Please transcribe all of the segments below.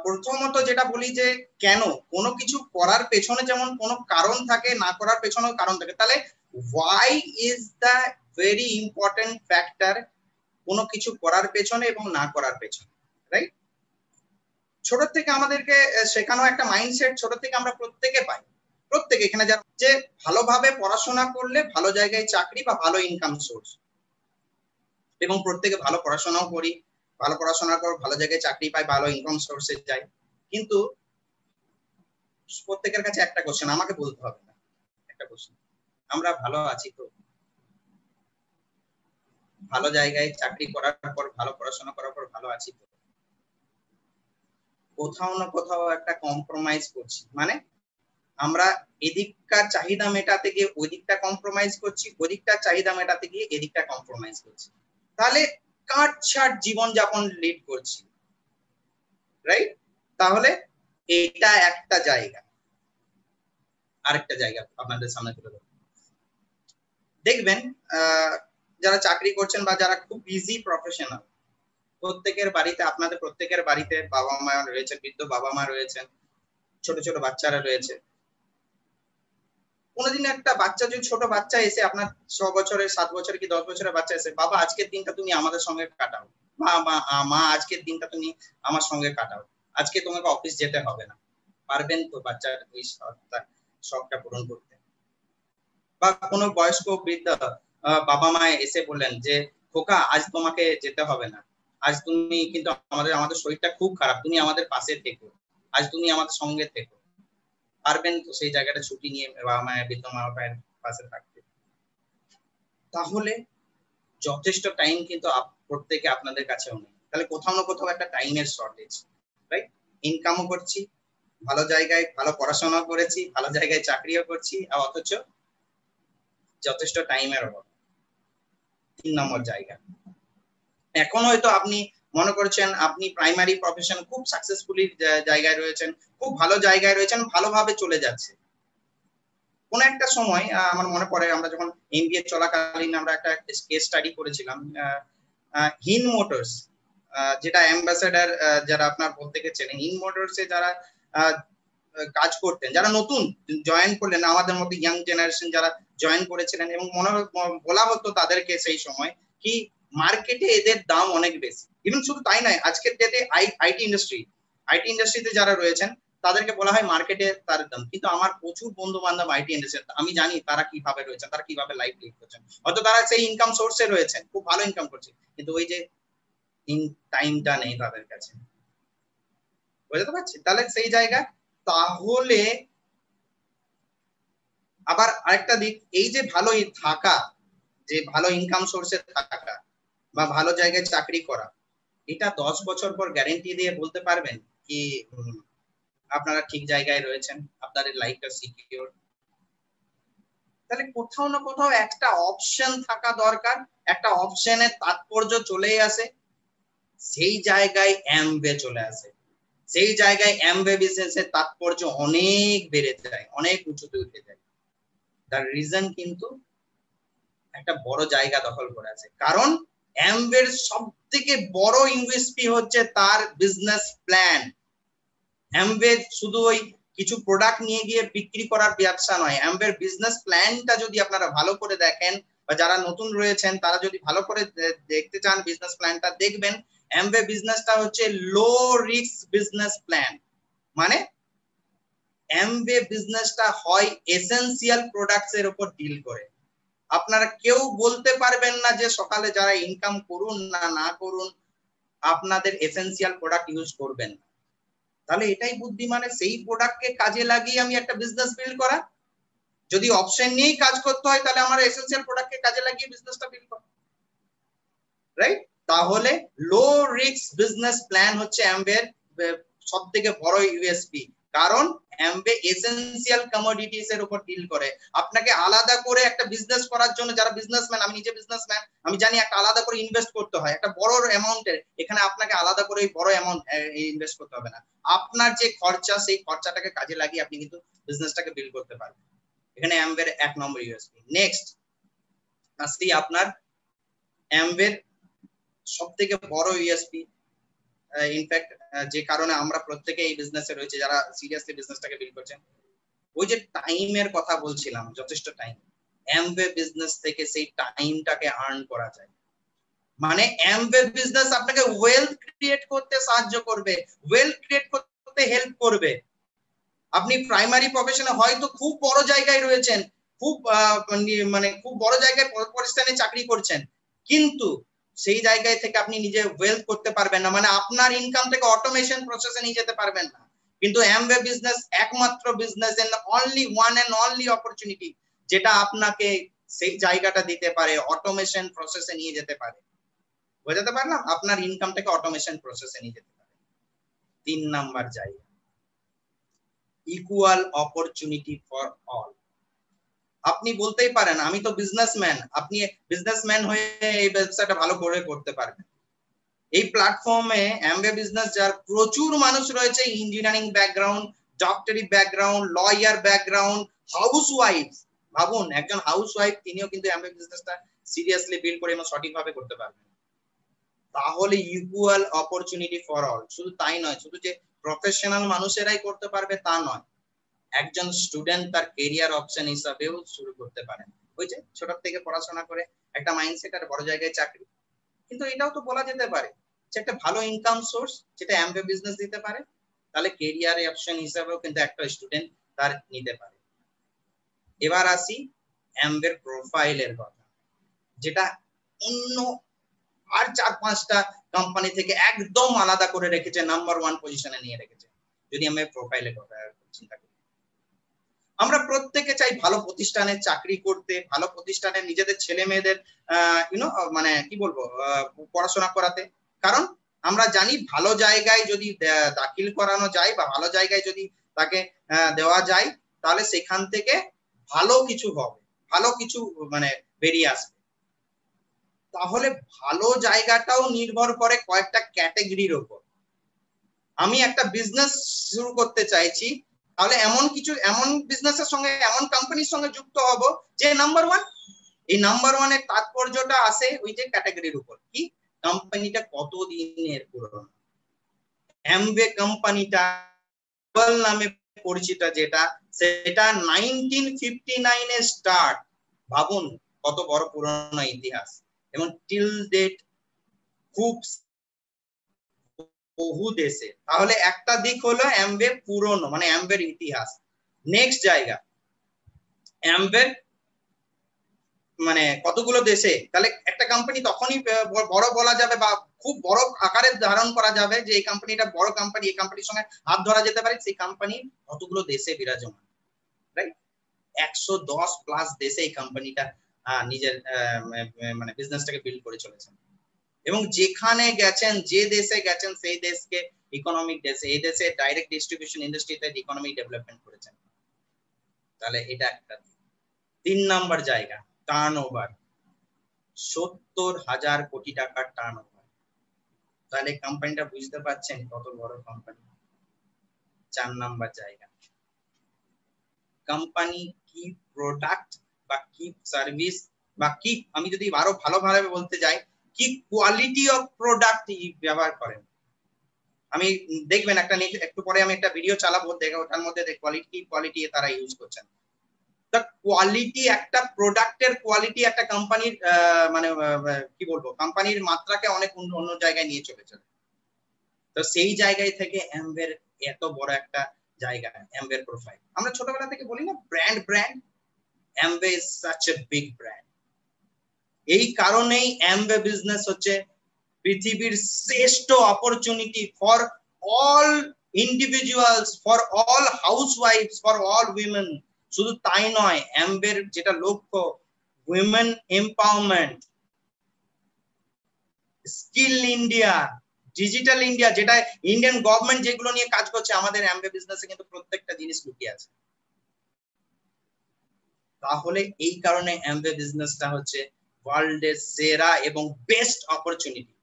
প্রথমত যেটা বলি যে কেন কোনো কিছু করার পেছনে যেমন কোনো কারণ থাকে, না করার পেছনেও কারণ থাকে, তাহলে why is the very important factor কোনো কিছু করার পেছনে এবং না করার পেছনে, রাইট? ছোট থেকে আমাদেরকে শেখানো একটা মাইন্ডসেট ছোট থেকে আমরা প্রত্যেকে পাই, প্রত্যেকে এখানে যারা, যে ভালোভাবে পড়াশোনা করলে ভালো জায়গায় চাকরি বা ভালো ইনকাম সোর্স, এবং প্রত্যেকে ভালো পড়াশোনাও করি, ভালো পড়াশোনার পর ভালো জায়গায় চাকরি পাই, ভালো ইনকাম সোর্সে যাই। কিন্তু প্রত্যেকের কাছে একটা কোশ্চেন, আমাকে বলতে হবে না, একটা কোশ্চেন, আমরা ভালো আছি তো? ভালো জায়গায় চাকরি করার পর, ভালো পড়াশোনা করার পর ভালো আছি তো? কোথাও না কোথাও একটা কম্প্রোমাইজ করছি, মানে আমরা এদিককার চাহিদা মেটাতে গিয়ে ওই দিকটা কম্প্রোমাইজ করছি, ওদিকটার চাহিদা মেটাতে গিয়ে এদিকটা কম্প্রোমাইজ করছি, তাহলে কাটছাট জীবন যাপন লিড করছি, রাইট? তাহলে এটা একটা জায়গা। আরেকটা জায়গা আপনাদের সামনে তুলে ধরবো, দেখবেন যারা চাকরি করছেন বা যারা খুব বিজি প্রফেশনাল, প্রত্যেকের বাড়িতে, আপনাদের প্রত্যেকের বাড়িতে বাবা মা রয়েছে, বৃদ্ধ বাবা মা রয়েছেন, ছোট ছোট বাচ্চারা রয়েছে। কোনোদিন একটা বাচ্চা, যদি ছোট বাচ্চা এসে আপনার 6 বছরের 7 বছরের কি 10 বছরের বাচ্চা এসে, বাবা আজকের দিনটা তুমি আমাদের সঙ্গে কাটাও, মা আজকের দিনটা তুমি আমার সঙ্গে কাটাও, আজকে তোমাকে অফিস যেতে হবে না, পারবেন তো বাচ্চার এই শখটা পূরণ করতে? বা কোনো বয়স্ক বৃদ্ধ বাবা মা এসে বললেন যে খোকা আজ তোমাকে যেতে হবে না, আজ তুমি কিন্তু আমাদের শরীরটা খুব খারাপ, তুমি আমাদের পাশে থেকো, আজ তুমি আমাদের সঙ্গে থেকো, পারবেন তো সেই জায়গাটা ছুটি নিয়ে বাবা মায়ের, বৃদ্ধ মা বাবার পাশে থাকতে? তাহলে যথেষ্ট টাইম কিন্তু প্রত্যেকে আপনাদের কাছেও নেই, তাহলে কোথাও না কোথাও একটা টাইমের শর্টেজ, রাইট? ইনকামও করছি, ভালো জায়গায় ভালো পড়াশোনা করেছি, ভালো জায়গায় চাকরিও করছি, আর অথচ যথেষ্ট টাইমের অভাব। 3 নম্বর জায়গা, এখন হয়তো আপনি মনে করছেন আপনি প্রাইমারি প্রফেশন খুব সাকসেসফুলি জায়গায় রয়েছেন, খুব ভালো জায়গায় রয়েছেন, ভালোভাবে চলে যাচ্ছে। কোন একটা সময় আমার মনে পড়ে, আমরা যখন এমবিএ চলাকালীন আমরা একটা কেস স্টাডি করেছিলাম, হিন মোটরস, যেটা অ্যাম্বাসেডর, যারা আপনার প্রত্যেকে চেনেন, হিন মোটরসে যারা কাজ করতেন, যারা নতুন জয়েন করলেন, আমাদের মতো ইয়াং জেনারেশন যারা জয়েন করেছিলেন, এবং বলা হতো তাদেরকে সেই সময় কি মার্কেটে এদের দাম অনেক বেশি। ইভেন শুধু তাই নয়, আজকের ডেটে আইটি ইন্ডাস্ট্রিতে যারা রয়েছেন তাদেরকে বলা হয় মার্কেটে তার দাম, কিন্তু আমার প্রচুর বন্ধু বান্ধব আইটি ইন্ডাস্ট্রি, আমি জানি তারা কিভাবে রয়েছেন, তারা কিভাবে লাইফ লিড করছেন, হয়তো তারা সেই ইনকাম সোর্সে রয়েছেন, খুব ভালো ইনকাম করছে, কিন্তু ওই যে টাইমটা নেই তাদের কাছে, বুঝতে পারছি? তাহলে সেই জায়গা, তাহলে আবার আরেকটা দিক, এই যে ভালো থাকা, যে ভালো ইনকাম সোর্সে থাকা বা ভালো জায়গায় চাকরি করা, এটা 10 বছর পর গ্যারেন্টি দিয়ে বলতে পারবেন কি আপনারা ঠিক জায়গায় রয়েছেন, আপনাদের লাইফটা সিকিউর? তাহলে কোথাও না কোথাও একটা অপশন থাকা দরকার, একটা অপশনের তাৎপর্য চলেই আসে, সেই জায়গায় অ্যামওয়ে চলে আসে, সেই জায়গায় অ্যামওয়ে বিজনেসের তাৎপর্য অনেক বেড়ে যায়, অনেক উঁচুতে উঠে যায়। তার রিজন কিন্তু একটা বড় জায়গা দখল করে আছে, কারণ অ্যামওয়ের সবথেকে বড় ইউএসপি হচ্ছে তার বিজনেস প্ল্যান। অ্যামওয়ে শুধু ওই কিছু প্রোডাক্ট নিয়ে গিয়ে বিক্রি করার ব্যবসা নয়, অ্যামওয়ের বিজনেস প্ল্যানটা যদি আপনারা ভালো করে দেখেন, বা যারা নতুন রয়েছেন তারা যদি ভালো করে দেখতে চান বিজনেস প্ল্যানটা, দেখবেন অ্যামওয়ে বিজনেসটা হচ্ছে লো রিস্ক বিজনেস প্ল্যান। মানে অ্যামওয়ে বিজনেসটা হয় এসেনশিয়াল প্রোডাক্টস এর উপর ডিল করে। আপনারা কেউ বলতে পারবেন না যে সকালে যারা ইনকাম করুন না না করুন আপনাদের এসেনশিয়াল প্রোডাক্ট ইউজ করবেন না। তাহলে এটাই বুদ্ধি, মানে সেই প্রোডাক্টকে কাজে লাগিয়ে আমি একটা বিজনেস বিল্ড করা। যদি অপশন নিয়েই কাজ করতে হয় তাহলে আমার এসেনশিয়াল প্রোডাক্টকে কাজে লাগিয়ে বিজনেসটা বিল্ড করা, রাইট? তাহলে লো রিস্ক বিজনেস প্ল্যান হচ্ছে অ্যামওয়ের সবথেকে বড় ইউএসপি, কারণ অ্যামওয়ে এসেনশিয়াল কমোডিটিস এর উপর ডিল করে। আপনাকে আলাদা করে একটা বিজনেস করার জন্য, যারা বিজনেসম্যান, আমি নিজে বিজনেসম্যান, আমি জানি একটা আলাদা করে ইনভেস্ট করতে হয় একটা বড় অ্যামাউন্টের, এখানে আপনাকে আলাদা করে বড় অ্যামাউন্ট ইনভেস্ট করতে হবে না, আপনার যে খরচা সেই খরচাটাকে কাজে লাগিয়ে আপনি কিন্তু বিজনেসটাকে বিল্ড করতে পারবেন। এখানে অ্যামওয়ের 1 নম্বর ইউএসপি। নেক্সট আসি আপনার অ্যামওয়ের সবথেকে বড় ইউএসপি, ইনফ্যাক্ট যে কারণে আমরা প্রত্যেকে এই বিজনেসে রয়েছে, যারা সিরিয়াসলি বিজনেসটাকে বিল্ড করছেন, ওই যে টাইমের কথা বলছিলাম, যথেষ্ট টাইম, অ্যামওয়ে বিজনেস থেকে সেই টাইমটাকে আর্ন করা যায়। মানে অ্যামওয়ে বিজনেস আপনাকে ওয়েলথ ক্রিয়েট করতে সাহায্য করবে, ওয়েলথ ক্রিয়েট করতে হেল্প করবে। আপনি প্রাইমারি প্রফেশনে হয়তো খুব বড় জায়গায় রয়েছেন, খুব মানে খুব বড় জায়গায় প্রতিষ্ঠানে চাকরি করছেন, কিন্তু সেই জায়গায় থেকে আপনি নিজে ওয়েলথ করতে পারবেন না, মানে আপনার ইনকাম থেকে অটোমেশন প্রসেসে নিয়ে যেতে পারবেন না। কিন্তু অ্যামওয়ে বিজনেস একমাত্র business and only one and only opportunity যেটা আপনাকে সেই জায়গাটা দিতে পারে, অটোমেশন প্রসেসে নিয়ে যেতে পারে। বোঝাতে পারলাম? আপনার ইনকামটাকে অটোমেশন প্রসেসে নিয়ে যেতে পারে। 3 নাম্বার জায়গা, ইকুয়াল অপরচুনিটি ফর অল। আপনি বলতেই পারেন আমি তো বিজনেসম্যান, আপনি বিজনেসম্যান হয়ে এই ব্যবসাটা ভালো করে করতে পারবেন। এই প্ল্যাটফর্মে অ্যামওয়ে বিজনেস যার প্রচুর মানুষ রয়েছে, ইঞ্জিনিয়ারিং ব্যাকগ্রাউন্ড, ডক্টরি ব্যাকগ্রাউন্ড, লয়ার ব্যাকগ্রাউন্ড, হাউসওয়াইফ। ভাবুন একজন হাউসওয়াইফ তিনিও কিন্তু অ্যামওয়ে বিজনেসটা সিরিয়াসলি বিল্ড করে এবং সঠিকভাবে করতে পারবেন। তাহলে ইকুয়াল অপরচুনিটি ফর অল। শুধু তাই নয়, শুধু যে প্রফেশনাল মানুষেরাই করতে পারবে তা নয়, একজন স্টুডেন্ট তার কেরিয়ার অপশন হিসাবেও শুরু করতে পারেন। ওই যে ছোট থেকে পড়াশোনা করে একটা মাইন্ডসেট আর বড় জায়গায় চাকরি, কিন্তু এটাও তো বলা যেতে পারে যে একটা ভালো ইনকাম সোর্স যেটা অ্যামওয়ে বিজনেস দিতে পারে, তাহলে কেরিয়ার অপশন হিসাবেও কিন্তু একটা স্টুডেন্ট তার নিতে পারে। এবার আসি অ্যামওয়ে প্রোফাইলের কথা, যেটা অন্য আর 4-5টা কোম্পানি থেকে একদম আলাদা করে রেখেছে, নাম্বার 1 পজিশনে নিয়ে রেখেছে। যদি আমি প্রোফাইলের কথা চিন্তা করি, আমরা প্রত্যেকে চাই ভালো প্রতিষ্ঠানে চাকরি করতে, ভালো প্রতিষ্ঠানে নিজেদের ছেলে মেয়েদের মানে কি বলবো পড়াশোনা করাতে। কারণ আমরা জানি ভালো জায়গায় যদি দাখিল করানো যায় বা ভালো জায়গায় যদি তাকে দেওয়া যায়, তাহলে সেখান থেকে ভালো কিছু হবে, ভালো কিছু মানে বেরিয়ে আসবে। তাহলে ভালো জায়গাটাও নির্ভর করে কয়েকটা ক্যাটাগরির উপর। আমি একটা বিজনেস শুরু করতে চাইছি, তাহলে এমন বিজনেসের সঙ্গে, এমন কোম্পানির সঙ্গে যুক্ত হব যে নাম্বার 1। এই নাম্বার 1 এর তাৎপর্যটা আসে ওই যে ক্যাটাগরির উপর, কি কোম্পানিটা কত দিনের পুরনো। অ্যামওয়ে কোম্পানিটা নামে পরিচিত যেটা, সেটা 1959 এ স্টার্ট। ভাবুন কত বড় পুরনো ইতিহাস, এবং টিল ডেট খুব বহু দেশে। তাহলে একটা দিক হলো অ্যামওয়ে পুরনো, মানে অ্যামওয়ের ইতিহাস। নেক্সট জায়গা, অ্যামওয়ে মানে কতগুলো দেশে, তাহলে একটা কোম্পানি তখনই বড় বলা যাবে বা খুব বড় আকারে ধারণ করা যাবে যে এই কোম্পানিটা বড় কোম্পানি, এই কোম্পানির সঙ্গে হাত ধরা যেতে পারে সেই কোম্পানি কতগুলো দেশে বিরাজমান, রাইট? 110+ দেশে এই কোম্পানিটা নিজের মানে বিজনেসটাকে বিল্ড করে চলেছে, এবং যেখানে গেছেন, যে দেশে গেছেন সেই দেশকে ইকোনমিক দেশে, এই দেশে ডাইরেক্ট ডিস্ট্রিবিউশন ইন্ডাস্ট্রিতে ইকোনমিক ডেভেলপমেন্ট করেছেন। তাহলে এটা একটা। 3 নাম্বার জায়গা, টার্নওভার, 70,000 কোটি টাকার টার্নওভার। তাহলে কোম্পানিটা বুঝতে পারছেন কত বড় কোম্পানি। 4 নাম্বার জায়গা, কোম্পানি কি প্রোডাক্ট বা কি সার্ভিস বা কি, আমি যদি আরো ভালোভাবে বলতে যাই, কি কোয়ালিটি অফ প্রোডাক্ট ব্যবহার করেন। আমি দেখবেন একটু পরে আমি একটা ভিডিও চালাবো, দেখো ওটার মধ্যে কোয়ালিটি তারা ইউজ করছেন। তো কোয়ালিটি, একটা প্রোডাক্টের কোয়ালিটি একটা কোম্পানির মানে কি বলবো, কোম্পানির মাত্রাকে অনেক অন্য জায়গায় নিয়ে চলেছে। তো সেই জায়গায় থেকে অ্যামওয়ে এত বড় একটা জায়গা, অ্যামওয়ে প্রোফাইল। আমরা ছোটবেলা থেকে বলি না brand, Amway is such a big brand. এই কারণেই অ্যামওয়ে বিজনেস হচ্ছে পৃথিবীর শ্রেষ্ঠ opportunity for all individuals, for all হাউসওয়াইফস, ফর অল উইমেন। শুধু তাই নয়, অ্যামওয়ের যেটা লক্ষ্য, women empowerment, skill India, digital India, যেটা ইন্ডিয়ান গভর্নমেন্ট যেগুলো নিয়ে কাজ করছে, আমাদের অ্যামওয়ে বিজনেসে কিন্তু প্রত্যেকটা জিনিস লুকিয়ে আছে। তাহলে এই কারণে অ্যামওয়ে বিজনেসটা হচ্ছে ওয়ার্ল্ডের সেরা এবং বেস্ট অপরচুনিটি,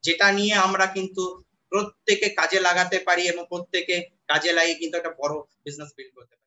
যেটা নিয়ে আমরা কিন্তু প্রত্যেকে কাজে লাগাতে পারি এবং প্রত্যেকে কাজে লাগিয়ে কিন্তু একটা বড় বিজনেস বিল্ড করতে পারি।